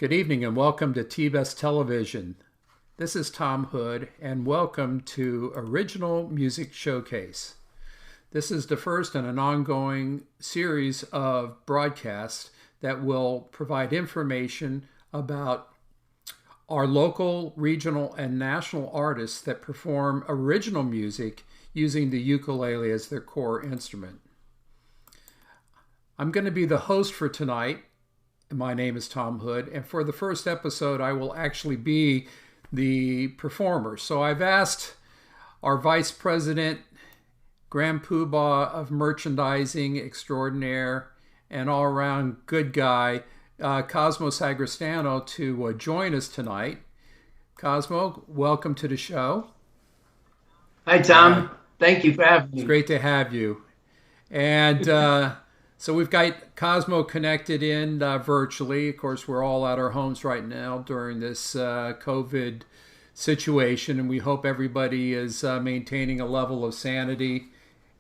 Good evening and welcome to TBUS Television. This is Tom Hood and welcome to Original Music Showcase. This is the first in an ongoing series of broadcasts that will provide information about our local, regional, and national artists that perform original music using the ukulele as their core instrument. I'm going to be the host for tonight. My name is Tom Hood, and for the first episode, I will actually be the performer. So I've asked our Vice President, Grand Poobah of Merchandising Extraordinaire, and all-around good guy, Cosmos Agrestano, to join us tonight. Cosmo, welcome to the show. Hi, Tom. Thank you for having It's me. great to have you. And so we've got Cosmo connected in virtually. Of course, we're all at our homes right now during this COVID situation, and we hope everybody is maintaining a level of sanity.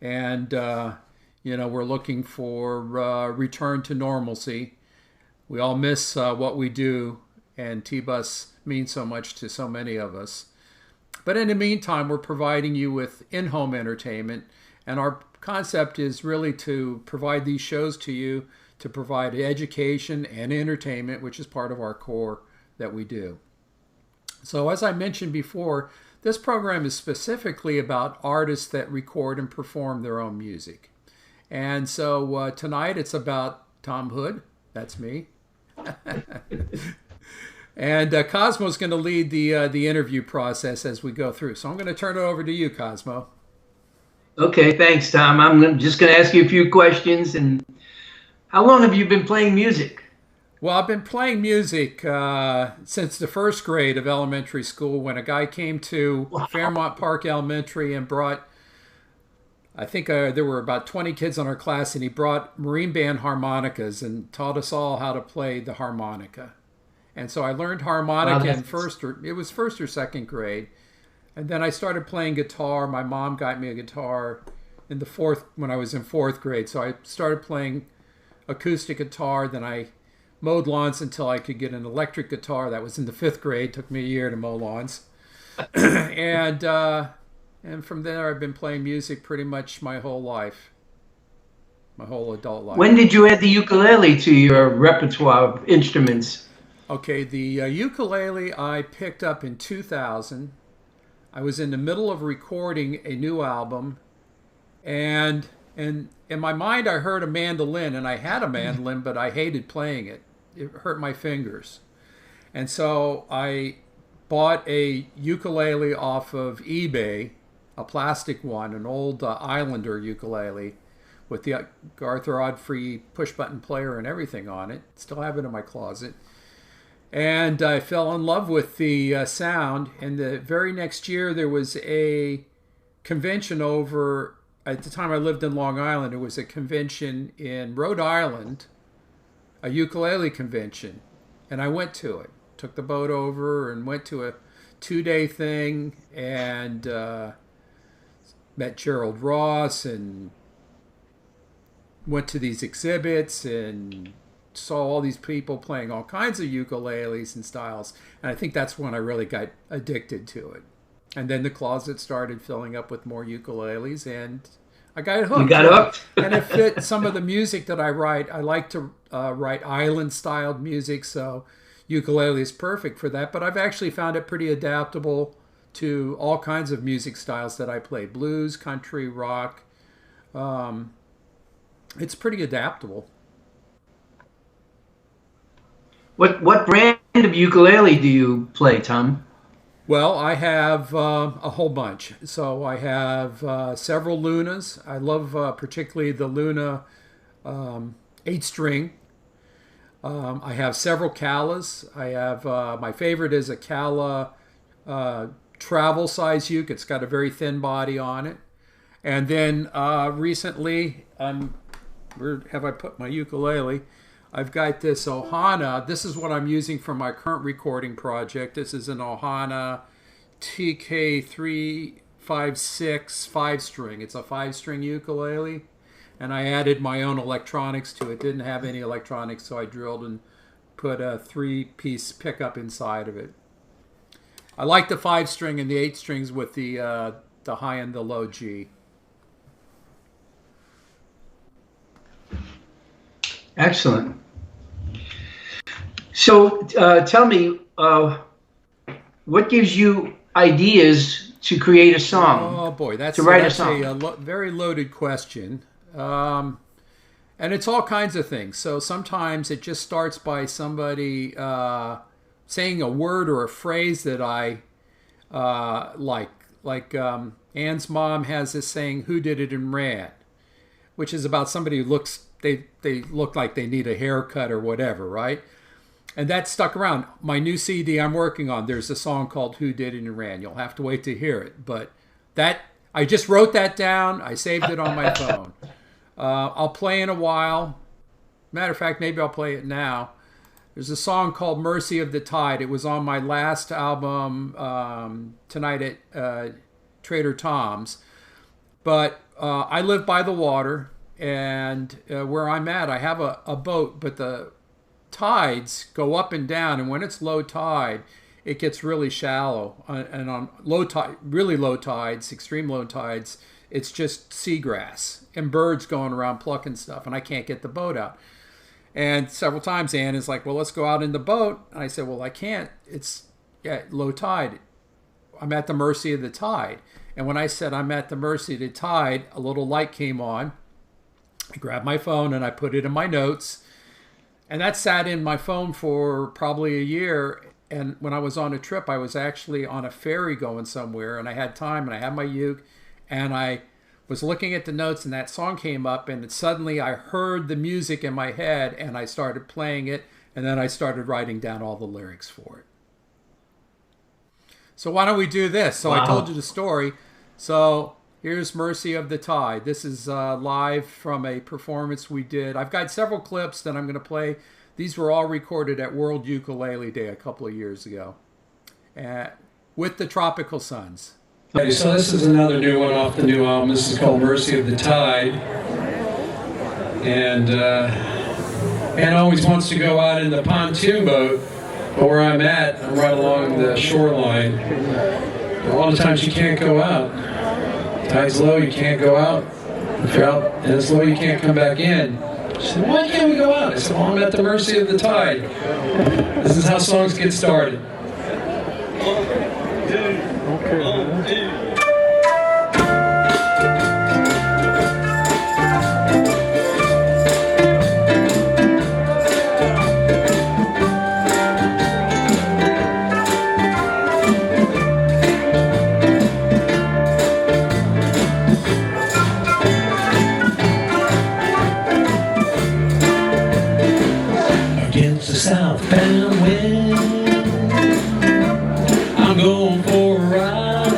And, we're looking for return to normalcy. We all miss what we do, and T-Bus means so much to so many of us. But in the meantime, we're providing you with in-home entertainment, and our concept is really to provide these shows to you to provide education and entertainment, which is part of our core that we do. So as I mentioned before, this program is specifically about artists that record and perform their own music. And so tonight it's about Tom Hood, that's me. And Cosmo's going to lead the interview process as we go through. So I'm going to turn it over to you, Cosmo. Okay, thanks, Tom. Just going to ask you a few questions. And how long have you been playing music? Well, I've been playing music since the first grade of elementary school when a guy came to Wow. Fairmont Park Elementary and brought, I think there were about 20 kids in our class, and he brought Marine Band harmonicas and taught us all how to play the harmonica. And so I learned Wow, harmonica in that's it was first or second grade. And then I started playing guitar. My mom got me a guitar when I was in fourth grade. So I started playing acoustic guitar. Then I mowed lawns until I could get an electric guitar. That was in the fifth grade. Took me a year to mow lawns. and and from there I've been playing music pretty much my whole life, my whole adult when life. did you add the ukulele to your repertoire of instruments? Okay, the ukulele I picked up in 2000. I was in the middle of recording a new album, and in my mind I heard a mandolin, and I had a mandolin, but I hated playing it. It hurt my fingers. And so I bought a ukulele off of eBay, a plastic one, an old Islander ukulele with the Arthur Godfrey push button player and everything on it. Still have it in my closet. And I fell in love with the sound. And the very next year, there was a convention over. At the time I lived in Long Island, there was a convention in Rhode Island, a ukulele convention. And I went to it. Took the boat over and went to a 2-day thing and met Gerald Ross and went to these exhibits and saw all these people playing all kinds of ukuleles and styles. And I think that's when I really got addicted to it. And then the closet started filling up with more ukuleles, and I got You hooked. got hooked? And it fit some of the music that I write. I like to write island-styled music, so ukulele is perfect for that. But I've actually found it pretty adaptable to all kinds of music styles that I play: blues, country, rock. Um, it's pretty adaptable. What brand of ukulele do you play, Tom? Well, I have a whole bunch. So I have several Lunas. I love particularly the Luna 8 string. I have several Calas. I have my favorite is a Cala travel size uke. It's got a very thin body on it. And then recently, where have I put my ukulele? I've got this Ohana. This is what I'm using for my current recording project. This is an Ohana TK356 5 string. It's a 5 string ukulele. And I added my own electronics to it. Didn't have any electronics, so I drilled and put a 3-piece pickup inside of it. I like the 5-string and the 8 strings with the high and the low G. Excellent. So tell me, what gives you ideas to create a song? Oh boy, that's a very loaded question. And it's all kinds of things. So sometimes it just starts by somebody saying a word or a phrase that I like. Like Ann's mom has this saying, "Who did it and ran," which is about somebody who they look like they need a haircut or whatever, right? And that stuck around. My new CD I'm working on, there's a song called "Who Did It and Ran." You'll have to wait to hear it. But that, I just wrote that down. I saved it on my phone. I'll play in a while. Matter of fact, maybe I'll play it now. There's a song called "Mercy of the Tide." It was on my last album, Tonight at Trader Tom's. But I live by the water, and where I'm at, I have a boat, but the tides go up and down, and when it's low tide, it gets really shallow. And on low tide, really low tides, extreme low tides, it's just seagrass and birds going around plucking stuff, and I can't get the boat out. And several times Ann is like, "Well, let's go out in the boat." And I said, "Well, I can't. It's low tide. I'm at the mercy of the tide." And when I said I'm at the mercy of the tide, a little light came on. I grabbed my phone and I put it in my notes. And that sat in my phone for probably a year. And when I was on a trip, I was actually on a ferry going somewhere, and I had time, and I had my uke, and I was looking at the notes, and that song came up, and suddenly I heard the music in my head, and I started playing it, and then I started writing down all the lyrics for it. So why don't we do this? So wow. I told you the story. So here's "Mercy of the Tide." This is live from a performance we did. I've got several clips that I'm going to play. These were all recorded at World Ukulele Day a couple of years ago with the Tropical Sons. Okay, so this is another new one off the new album. This is called "Mercy of the Tide." And Ann always wants to go out in the pontoon boat, but where I'm at, I'm right along the shoreline. A lot of times you can't go out. Tide's low, you can't go out. If you're out and it's low, you can't come back in. She said, "Why can't we go out?" I said, "Well, I'm at the mercy of the tide." This is how songs get started. Southbound wind, I'm going for a ride.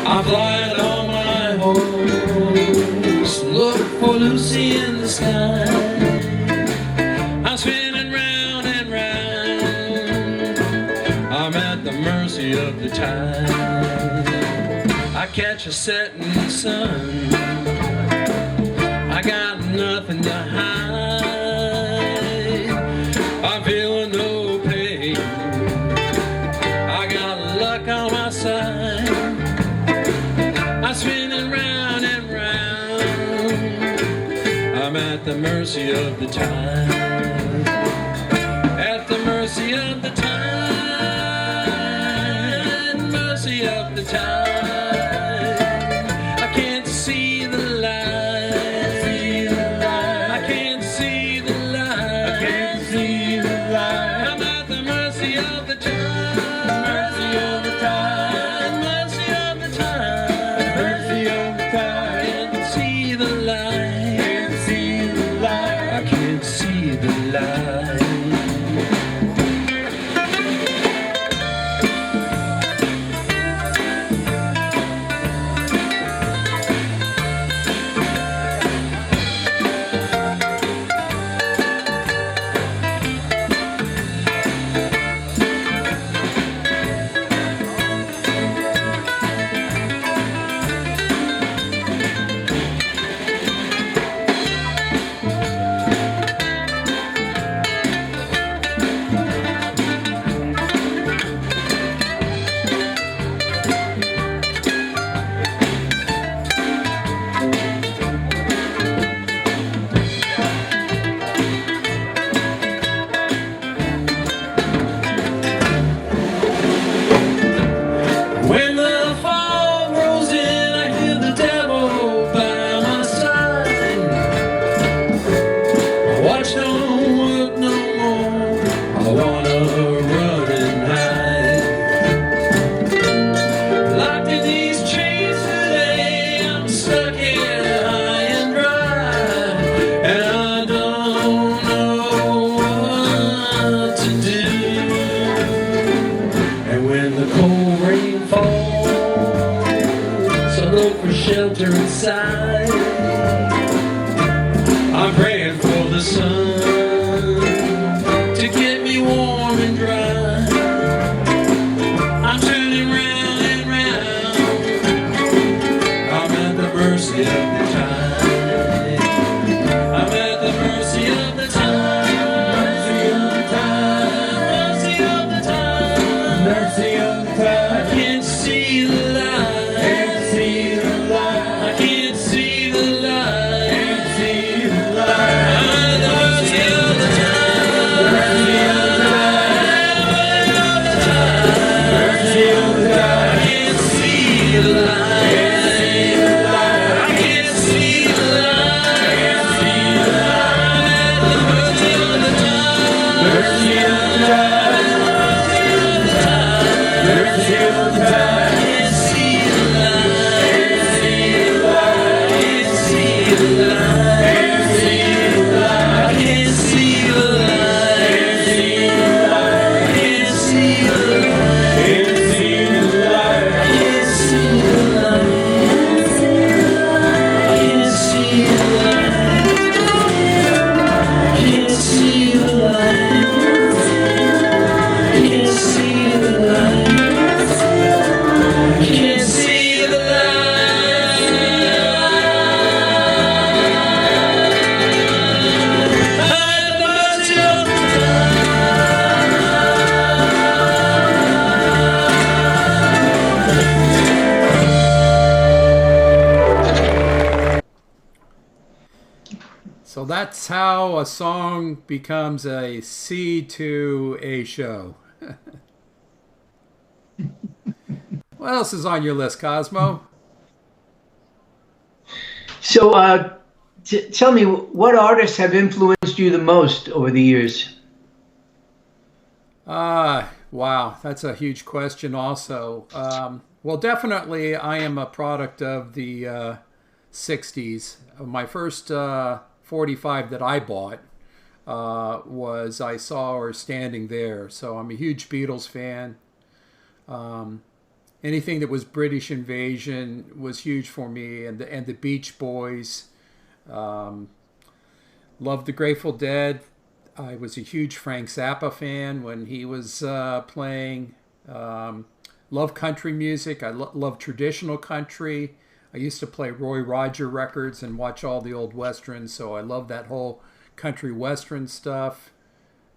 I'm flying on my horse, look for Lucy in the sky. I'm spinning round and round, I'm at the mercy of the tide. I catch a setting sun, I got nothing to hide. I'm feeling no pain, I got luck on my side. I'm spinning round and round, I'm at the mercy of the tide. At the mercy of the tide, mercy of the tide. I can't see the light, I can't see the light, I can't see the light. I'm at the mercy of the tide, mercy of the tide, mercy of the tide, mercy of the tide. I can't see the light, can't see the light, I can't see the light. that's how a song becomes a C to A show. What else is on your list, Cosmo? So, tell me, what artists have influenced you the most over the years? Wow, that's a huge question also. Well, definitely I am a product of the 60s. My first 45 that I bought was I saw her standing there. So I'm a huge Beatles fan. Anything that was British Invasion was huge for me, and the Beach Boys. Loved the Grateful Dead. I was a huge Frank Zappa fan when he was playing. Love country music. I love traditional country. I used to play Roy Roger records and watch all the old westerns, so I love that whole country western stuff.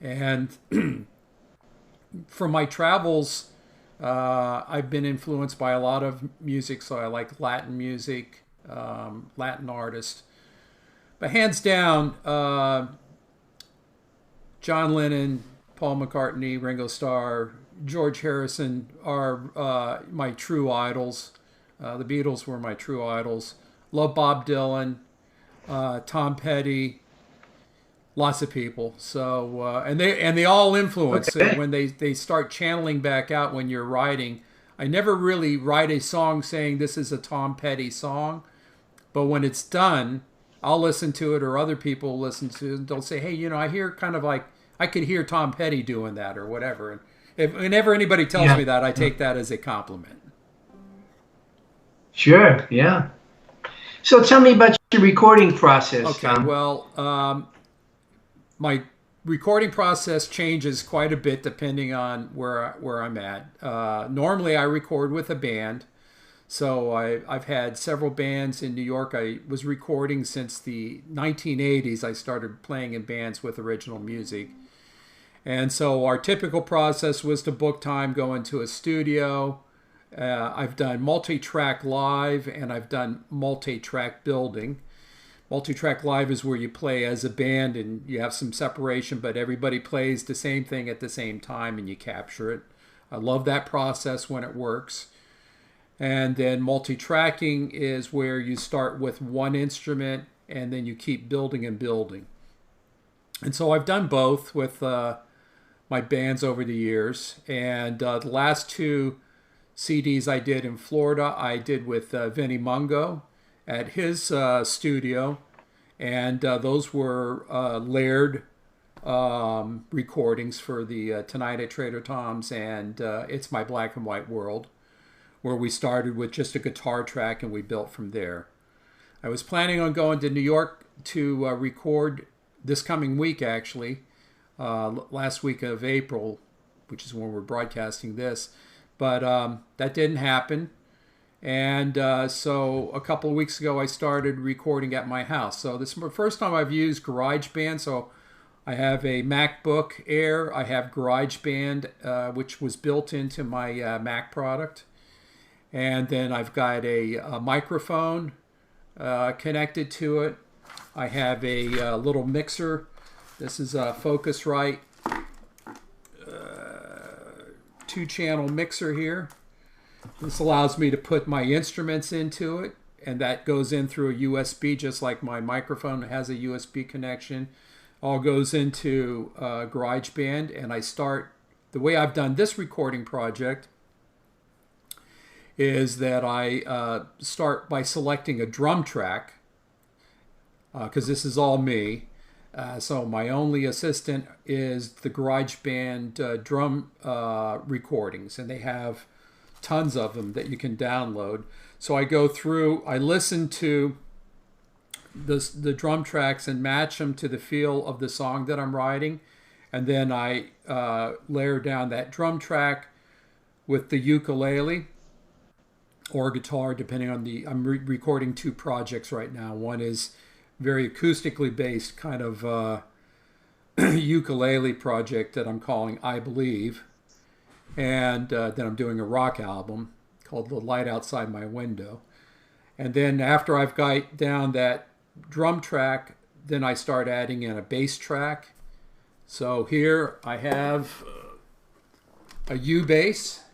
And for my travels, I've been influenced by a lot of music, so I like Latin music, Latin artists. But hands down, John Lennon, Paul McCartney, Ringo Starr, George Harrison are my true idols. The Beatles were my true idols. Love Bob Dylan, Tom Petty, lots of people. So and they all influence it when they start channeling back out when you're writing. I never really write a song saying this is a Tom Petty song, but when it's done, I'll listen to it, or other people listen to it. They'll say, hey, I hear kind of like, I could hear Tom Petty doing that or whatever. And whenever anybody tells me that, I take that as a compliment. Sure, yeah. So tell me about your recording process. Okay, Tom. well, my recording process changes quite a bit depending on where I'm at. Normally, I record with a band. So I've had several bands in New York. I was recording since the 1980s. I started playing in bands with original music. And so our typical process was to book time, go into a studio. I've done multi-track live, and I've done multi-track building. Multi-track live is where you play as a band and you have some separation, but everybody plays the same thing at the same time and you capture it. I love that process when it works. And then multi-tracking is where you start with one instrument and then you keep building and building. And so I've done both with my bands over the years. And the last two CDs I did in Florida, I did with Vinnie Mungo at his studio. And those were layered recordings for the Tonight at Trader Tom's and It's My Black and White World, where we started with just a guitar track and we built from there. I was planning on going to New York to record this coming week, actually, last week of April, which is when we're broadcasting this, but that didn't happen. And so a couple of weeks ago, I started recording at my house. So this is the first time I've used GarageBand. So I have a MacBook Air. I have GarageBand, which was built into my Mac product. And then I've got a microphone connected to it. I have a little mixer. This is a Focusrite 2-channel mixer here. This allows me to put my instruments into it, and that goes in through a USB, just like my microphone has a USB connection. All goes into GarageBand, and I start, the way I've done this recording project is that I start by selecting a drum track, because this is all me. So my only assistant is the GarageBand drum recordings, and they have tons of them that you can download. So I go through, I listen to the drum tracks and match them to the feel of the song that I'm writing, and then I layer down that drum track with the ukulele or guitar, depending on I'm recording two projects right now. One is very acoustically based kind of ukulele project that I'm calling I Believe. And then I'm doing a rock album called The Light Outside My Window. And then after I've got down that drum track then I start adding in a bass track. So here I have a U bass.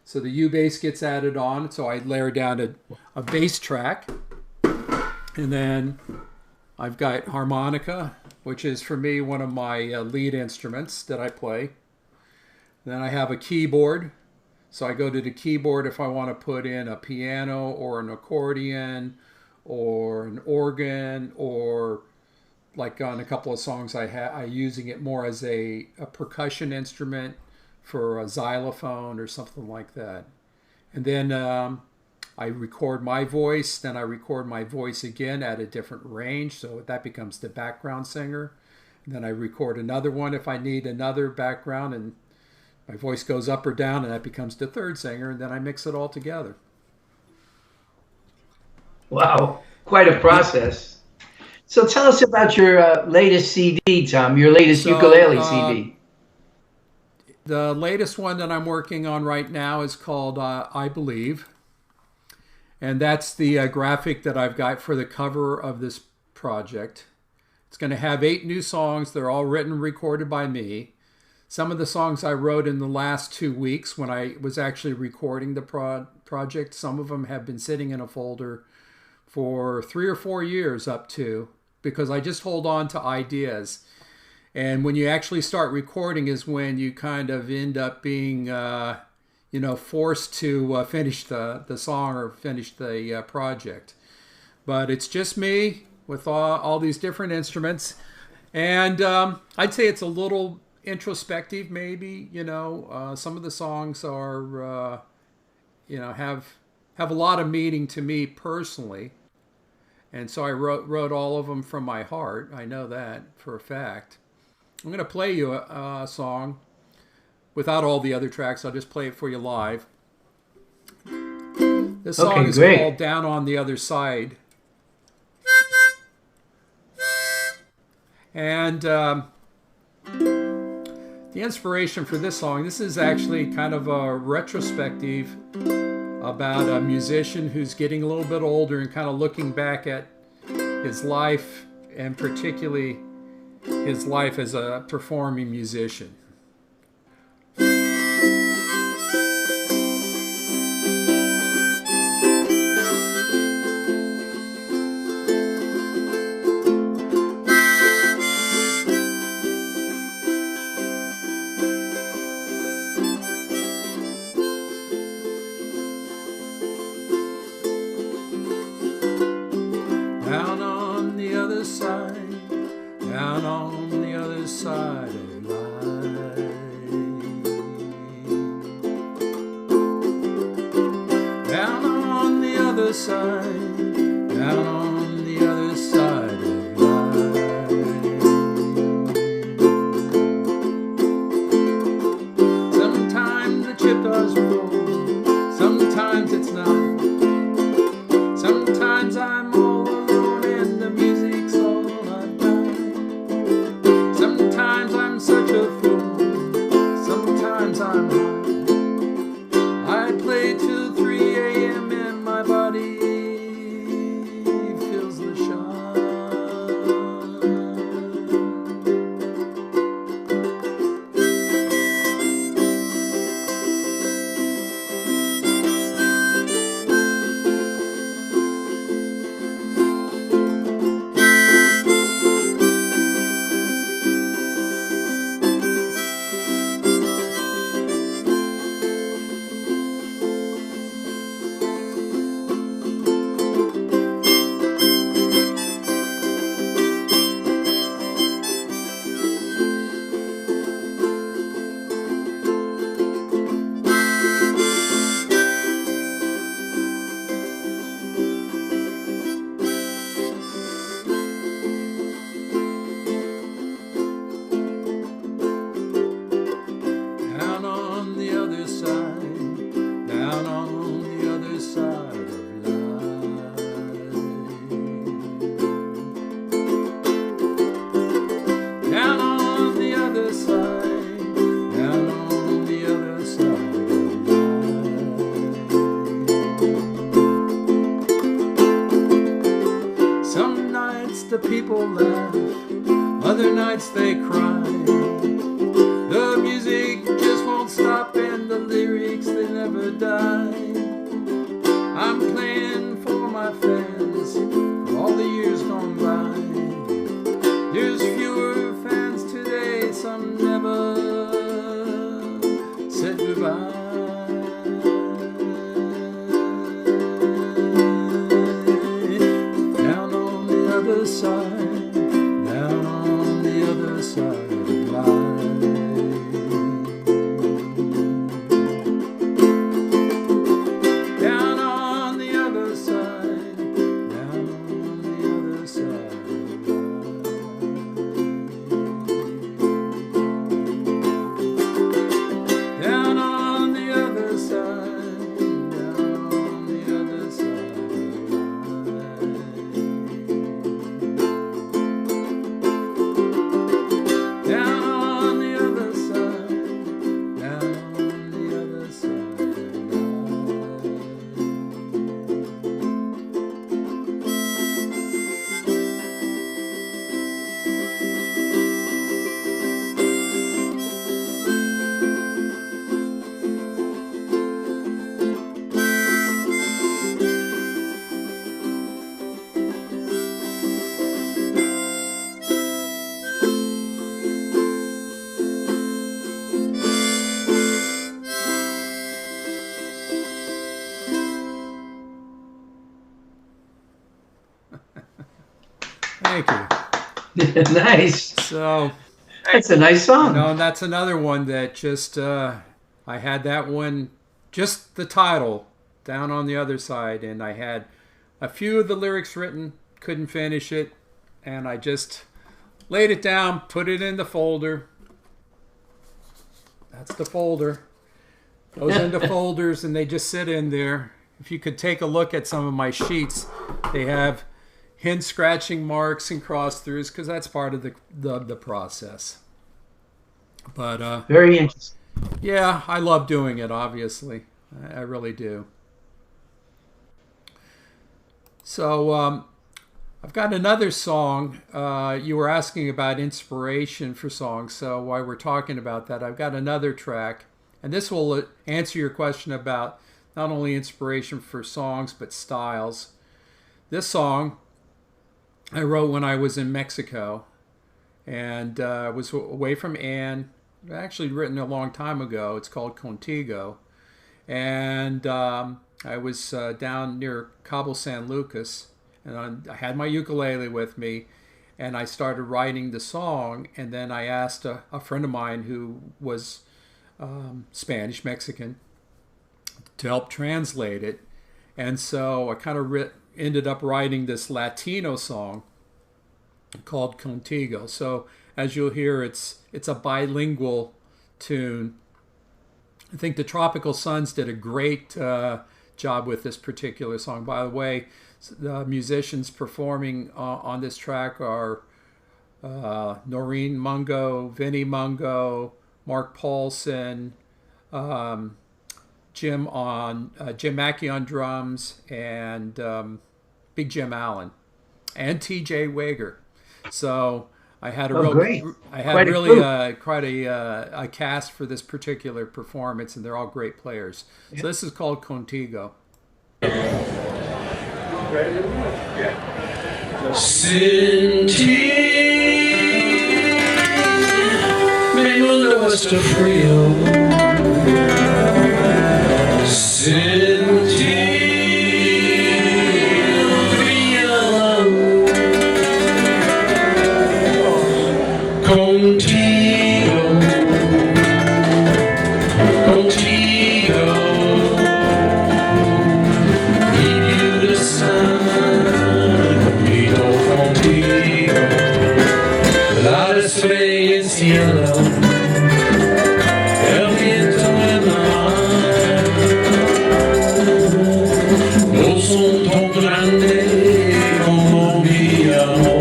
So the U bass gets added on. So I layer down a bass track. And then I've got harmonica, which is for me one of my lead instruments that I play. Then I have a keyboard. So I go to the keyboard if I want to put in a piano or an accordion or an organ, or like on a couple of songs I'm using it more as a percussion instrument for a xylophone or something like that. And then I record my voice, then I record my voice again at a different range, so that becomes the background singer. And then I record another one if I need another background, and my voice goes up or down, and that becomes the third singer, and then I mix it all together. Wow, quite a process. So tell us about your latest CD, Tom, your latest ukulele CD. The latest one that I'm working on right now is called I Believe. And that's the graphic that I've got for the cover of this project. It's going to have 8 new songs. They're all written and recorded by me. Some of the songs I wrote in the last 2 weeks when I was actually recording the project. Some of them have been sitting in a folder for 3 or 4 years up to, because I just hold on to ideas. And when you actually start recording is when you kind of end up being, forced to finish the song or finish the project. But it's just me with all these different instruments. And I'd say it's a little introspective, maybe. Some of the songs are, have a lot of meaning to me personally. And so I wrote all of them from my heart. I know that for a fact. I'm going to play you a song without all the other tracks. I'll just play it for you live. This song is called Down on the Other Side. And the inspiration for this song, this is actually kind of a retrospective about a musician who's getting a little bit older and kind of looking back at his life, and particularly his life as a performing musician. Down on the other side, down on the other side of life. Down on the other side, down on the other side of life. Sometimes the chip does roll, sometimes it's not. Sometimes I'm all alone and the music's all I've got. Sometimes I'm such a fool, sometimes I'm high. I play till 3 a.m. and my body feels the shine. The people laugh, time. The music just won't stop and the lyrics, they never die. I'm playing for my fans for all the years gone by. There's fewer fans today, some never said goodbye. Down on the other side, down on the other side of life. Down on the other side, down on the other side of life. Down on the other side, down on the other side of life. Down on the other side, down on the other side of Thank you. Nice. So, That's a nice song. and that's another one that just, I had that one, just the title, Down on the Other Side, and I had a few of the lyrics written, couldn't finish it, and I just laid it down, put it in the folder. That's the folder. Goes into folders, and they just sit in there. If you could take a look at some of my sheets, they have hint scratching marks and cross throughs because that's part of the process. But Very interesting. yeah, I love doing it. Obviously, I really do. So I've got another song. You were asking about inspiration for songs, so while we're talking about that, I've got another track, and this will answer your question about not only inspiration for songs but styles. This song I wrote when I was in Mexico, and was away from Anne. Actually written a long time ago. It's called Contigo, and I was down near Cabo San Lucas, and I had my ukulele with me, and I started writing the song, and then I asked a friend of mine who was Spanish Mexican to help translate it, and so I kind of ended up writing this Latino song called Contigo. So as you'll hear, it's a bilingual tune. I think the Tropical Sons did a great job with this particular song. By the way, the musicians performing on this track are Noreen Mungo, Vinnie Mungo, Mark Paulson, Jim Mackey on drums, and Big Jim Allen, and T.J. Wager. So I had quite a cast for this particular performance, and they're all great players. So this is called Contigo. Sin ti me nuestro frío. Sin ti contigo, contigo, give you the sun, vivo contigo, la estrella en cielo, el viento en la mar, no son tan grandes como mi amor.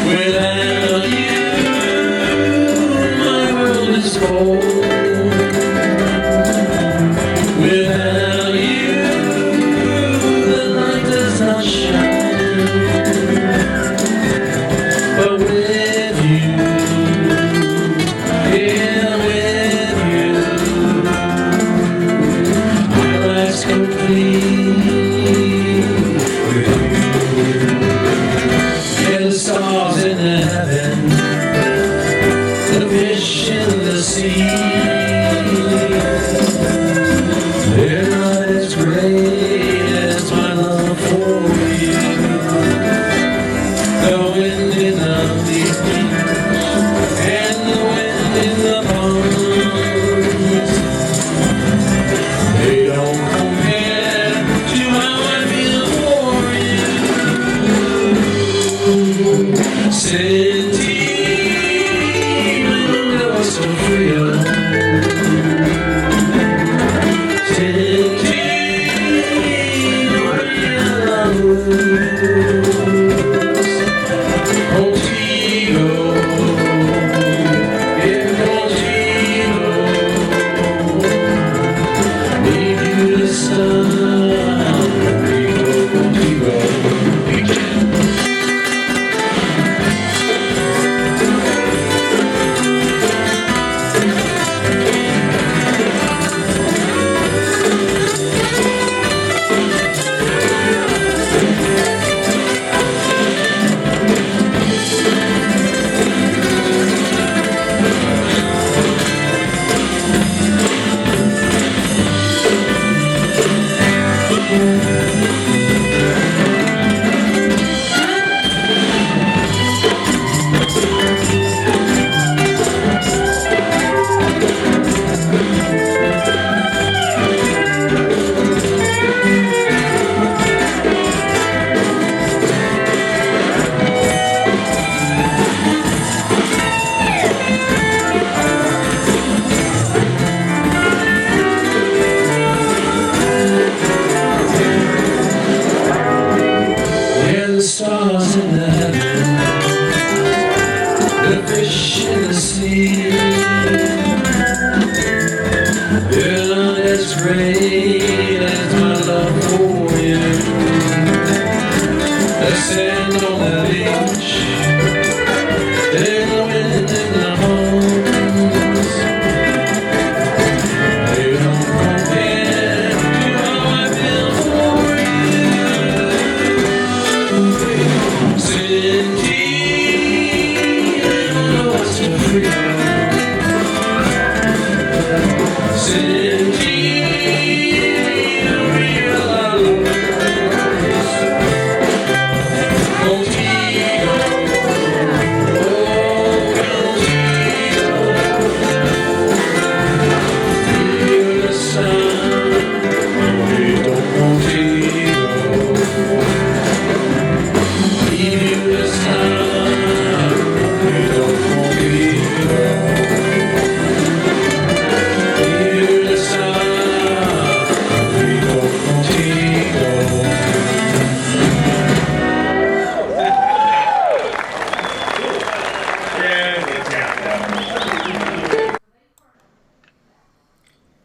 With stars in the heaven, the fish in the sea. They're not as great as my love for you. The wind in the beach and the wind in the palms, they don't compare to how I feel for you. Sentiment was so real. The stars in the heaven, the fish in the sea. They're not as great as my love for you. The sand on the beach, and the wind in the homes, they don't compare to how I feel for you. Sentiment was so real.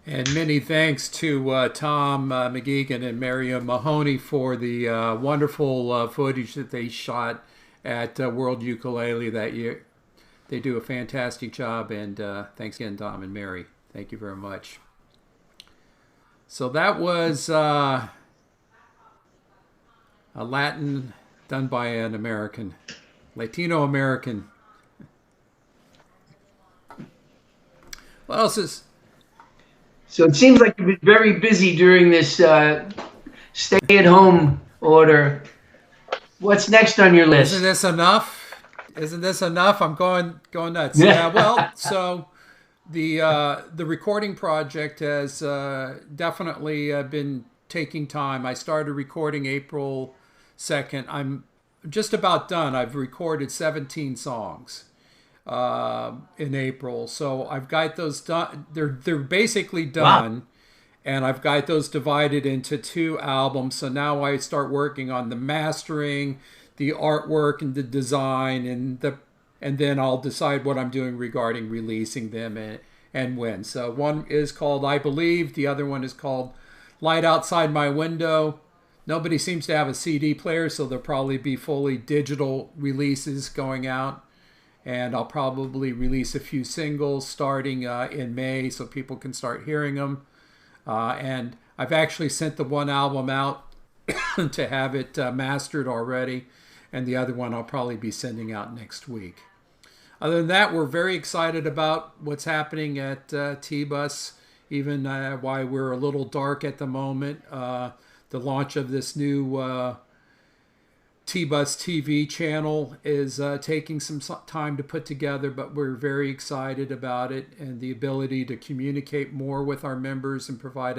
And many thanks to Tom McGeegan and Miriam Mahoney for the wonderful footage that they shot at World Ukulele that year. They do a fantastic job, and thanks again, Tom and Mary. Thank you very much. So that was a Latin done by an American, Latino American. What else is... So it seems like you've been very busy during this stay-at-home order. What's next on your list? Isn't this enough? Isn't this enough? I'm going nuts. Yeah. Well, so the recording project has definitely been taking time. I started recording April 2nd. I'm just about done. I've recorded 17 songs in April, so I've got those done. They're basically done. Wow. And I've got those divided into 2 albums. So now I start working on the mastering, the artwork, and the design, and then I'll decide what I'm doing regarding releasing them and when. So one is called I Believe. The other one is called Light Outside My Window. Nobody seems to have a CD player, so there'll probably be fully digital releases going out. And I'll probably release a few singles starting in May so people can start hearing them. And I've actually sent the one album out to have it mastered already. and the other one I'll probably be sending out next week. Other than that, we're very excited about what's happening at TBUS, even why we're a little dark at the moment. The launch of this new TBUS TV channel is taking some time to put together, but we're very excited about it and the ability to communicate more with our members and provide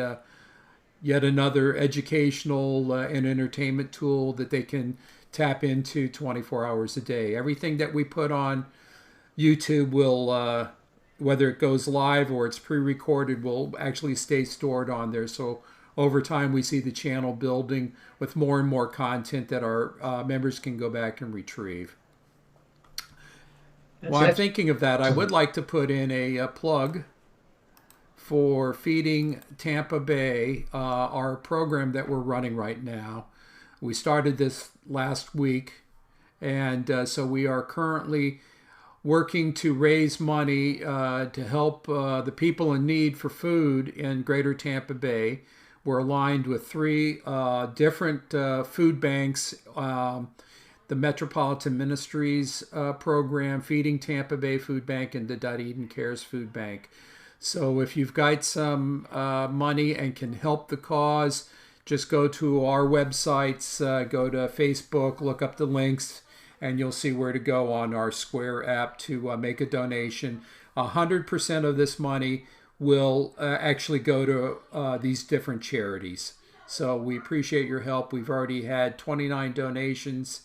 yet another educational and entertainment tool that they can tap into 24 hours a day. Everything that we put on YouTube will, whether it goes live or it's pre-recorded, will actually stay stored on there. So over time, we see the channel building with more and more content that our members can go back and retrieve. While I'm thinking of that, I would like to put in a plug for Feeding Tampa Bay, our program that we're running right now. We started this last week, and so we are currently working to raise money to help the people in need for food in Greater Tampa Bay. We're aligned with 3 different food banks, the Metropolitan Ministries program, Feeding Tampa Bay Food Bank, and the Dunedin Cares Food Bank. So if you've got some money and can help the cause, just go to our websites, go to Facebook, look up the links, and you'll see where to go on our Square app to make a donation. 100% of this money will actually go to these different charities. So we appreciate your help. We've already had 29 donations,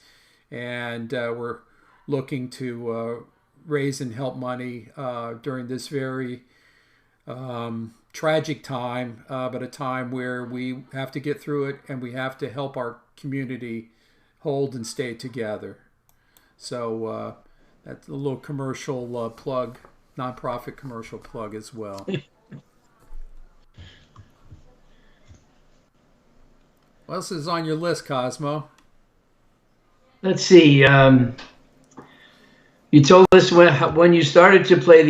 and we're looking to raise and help money during this very tragic time, but a time where we have to get through it and we have to help our community hold and stay together. So that's a little commercial plug, nonprofit commercial plug as well. What else is on your list, Cosmo? Let's see. You told us when you started to play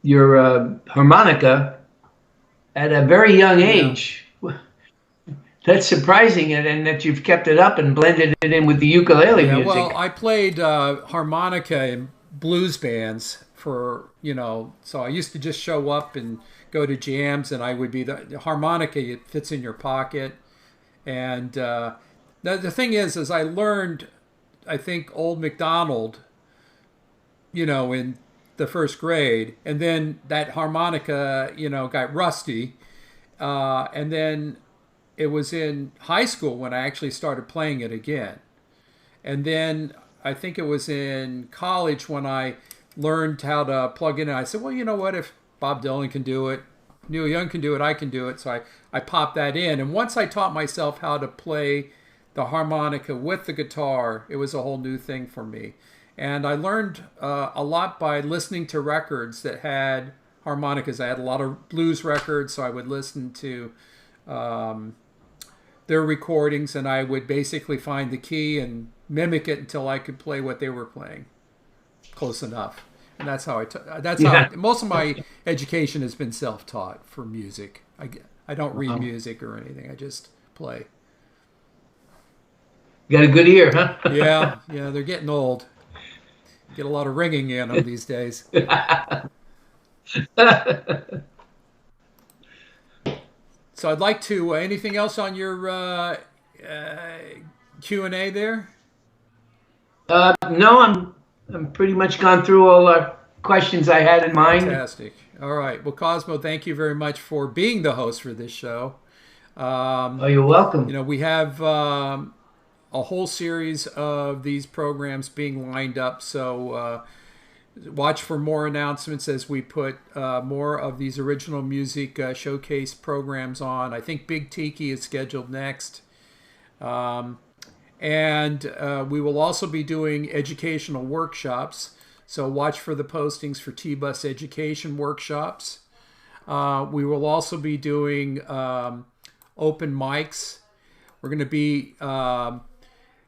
your harmonica at a very young age. That's surprising, and that you've kept it up and blended it in with the ukulele music. Well, I played harmonica in blues bands for, so I used to just show up and go to jams, and I would be the harmonica. It fits in your pocket. And the thing is I learned, I think, Old MacDonald, in the first grade, and then that harmonica, got rusty. And then it was in high school when I actually started playing it again. And then I think it was in college when I learned how to plug in. And I said, well, you know what? If Bob Dylan can do it, Neil Young can do it, I can do it. So I popped that in. And once I taught myself how to play the harmonica with the guitar, it was a whole new thing for me. And I learned a lot by listening to records that had harmonicas. I had a lot of blues records, so I would listen to their recordings, and I would basically find the key and mimic it until I could play what they were playing close enough. And that's how how most of my education has been self-taught for music. I don't read music or anything. I just play. You got a good ear, huh? Yeah, they're getting old. Get a lot of ringing in them these days. So I'd like to, anything else on your Q&A there? No, I'm pretty much gone through all the questions I had in mind. Fantastic. All right. Well, Cosmo, thank you very much for being the host for this show. You're welcome. We have a whole series of these programs being lined up, so watch for more announcements as we put more of these original music showcase programs on. I think Big Tiki is scheduled next. And we will also be doing educational workshops. So watch for the postings for TBUS education workshops. We will also be doing open mics. We're going to be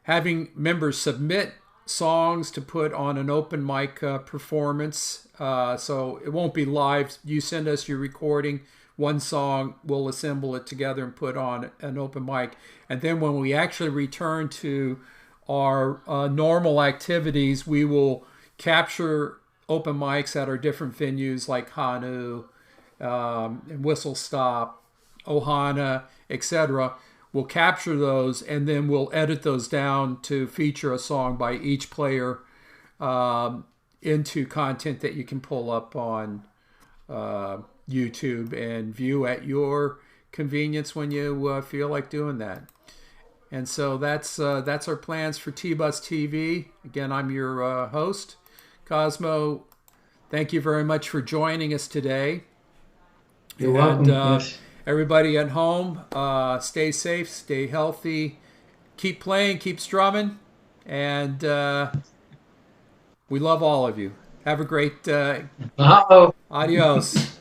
having members submit songs to put on an open mic performance. So it won't be live. You send us your recording. one song, we'll assemble it together and put on an open mic. And then when we actually return to our normal activities, we will capture open mics at our different venues like Hanu, Whistle Stop, Ohana, etc. We'll capture those, and then we'll edit those down to feature a song by each player into content that you can pull up on YouTube and view at your convenience when you feel like doing that. And so that's our plans for TBUS TV. Again, I'm your host, Cosmo. Thank you very much for joining us today. You're welcome. Yes. Everybody at home, stay safe, stay healthy, keep playing, keep strumming, and we love all of you. Have a great Uh-oh. adios.